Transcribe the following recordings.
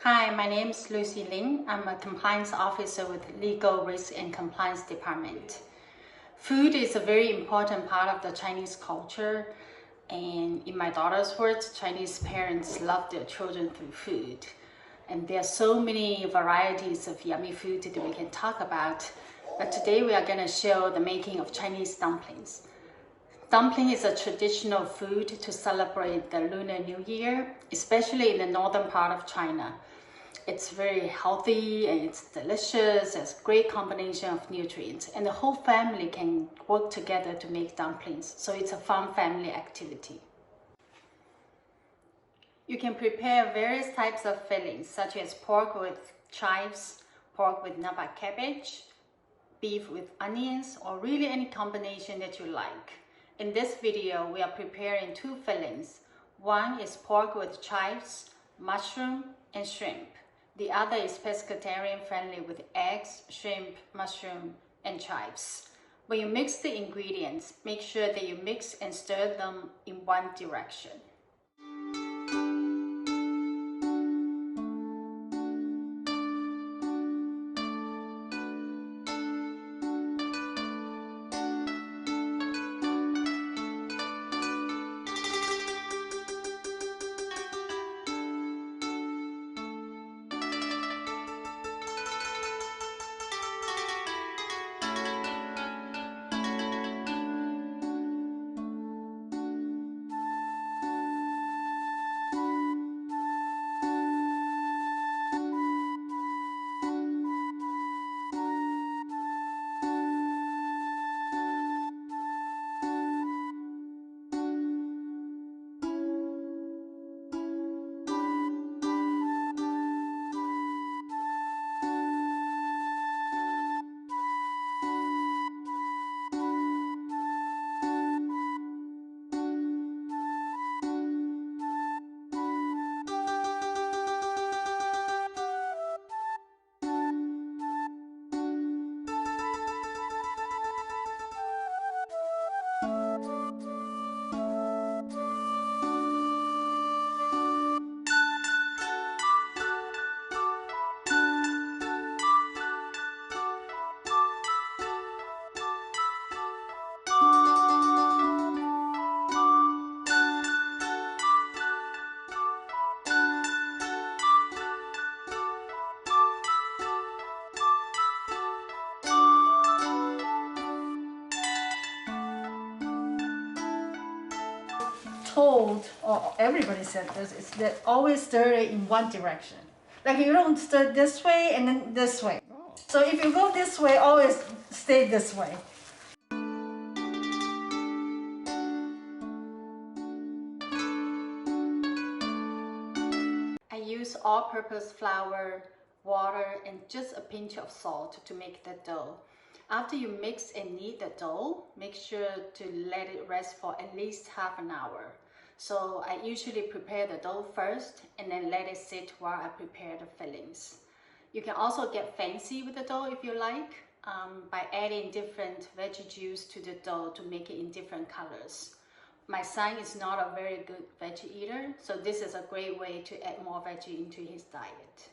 Hi, my name is Lucy Lin. I'm a compliance officer with Legal Risk and Compliance Department. Food is a very important part of the Chinese culture, and in my daughter's words, Chinese parents love their children through food. And there are so many varieties of yummy food that we can talk about, but today we are going to show the making of Chinese dumplings. Dumpling is a traditional food to celebrate the Lunar New Year, especially in the northern part of China. It's very healthy and it's delicious. It's a great combination of nutrients, and the whole family can work together to make dumplings. So it's a fun family activity. You can prepare various types of fillings, such as pork with chives, pork with napa cabbage, beef with onions, or really any combination that you like. In this video, we are preparing two fillings. One is pork with chives, mushroom, and shrimp. The other is pescatarian friendly with eggs, shrimp, mushroom, and chives. When you mix the ingredients, make sure that you mix and stir them in one direction. Told, or everybody said this, is that always stir it in one direction. Like you don't stir this way and then this way. So if you go this way, always stay this way. I use all-purpose flour, water, and just a pinch of salt to make the dough. After you mix and knead the dough, make sure to let it rest for at least half an hour. So I usually prepare the dough first and then let it sit while I prepare the fillings. You can also get fancy with the dough if you like, by adding different veggie juice to the dough to make it in different colors. My son is not a very good veggie eater, so this is a great way to add more veggie into his diet.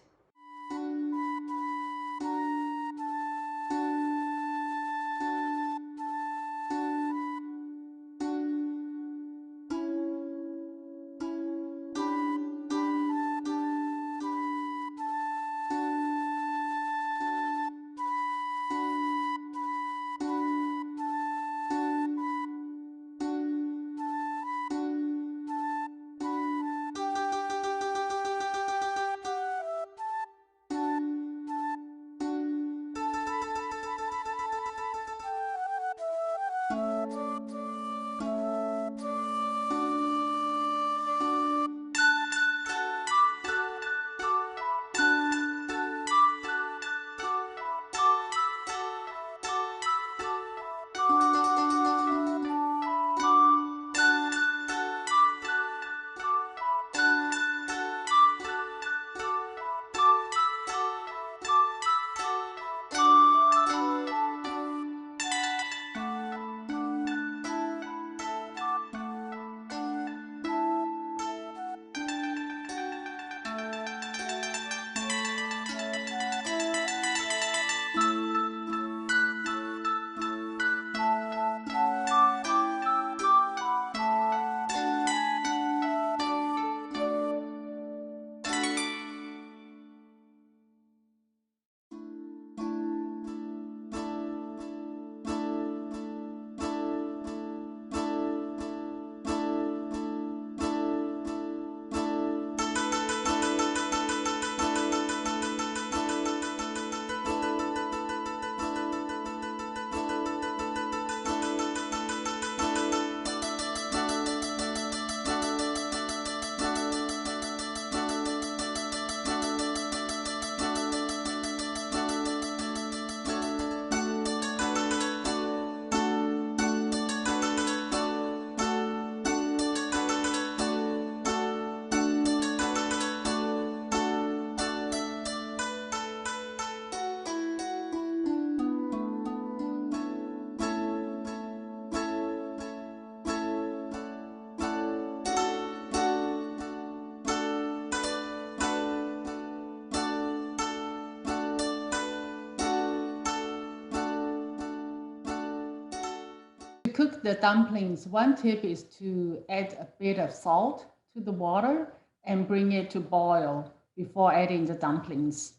cook the dumplings, one tip is to add a bit of salt to the water and bring it to boil before adding the dumplings.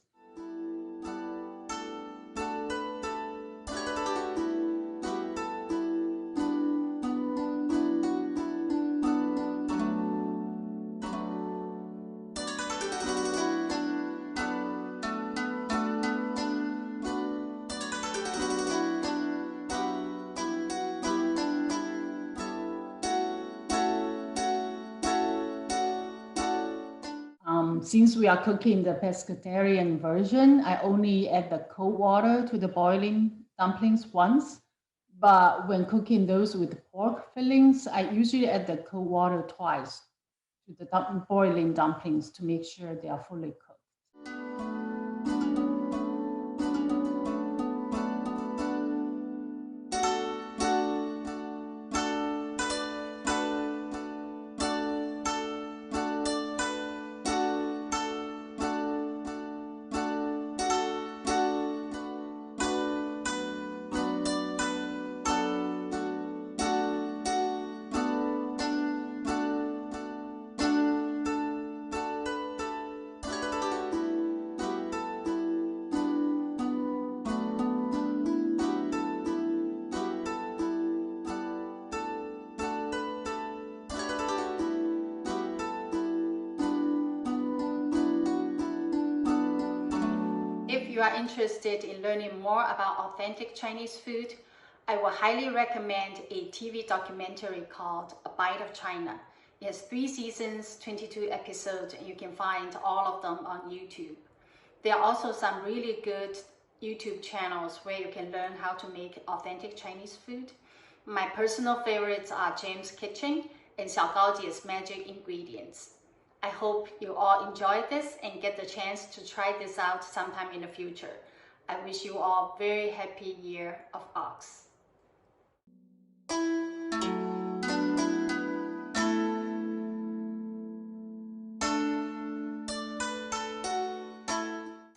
Since we are cooking the pescatarian version, I only add the cold water to the boiling dumplings once. But when cooking those with pork fillings, I usually add the cold water twice to the boiling dumplings to make sure they are fully cooked. If you are interested in learning more about authentic Chinese food, I will highly recommend a TV documentary called A Bite of China. It has 3 seasons, 22 episodes, and you can find all of them on YouTube. There are also some really good YouTube channels where you can learn how to make authentic Chinese food. My personal favorites are James Kitchen and Xiao Gaojie's Magic Ingredients. I hope you all enjoyed this and get the chance to try this out sometime in the future. I wish you all a very happy year of Ox.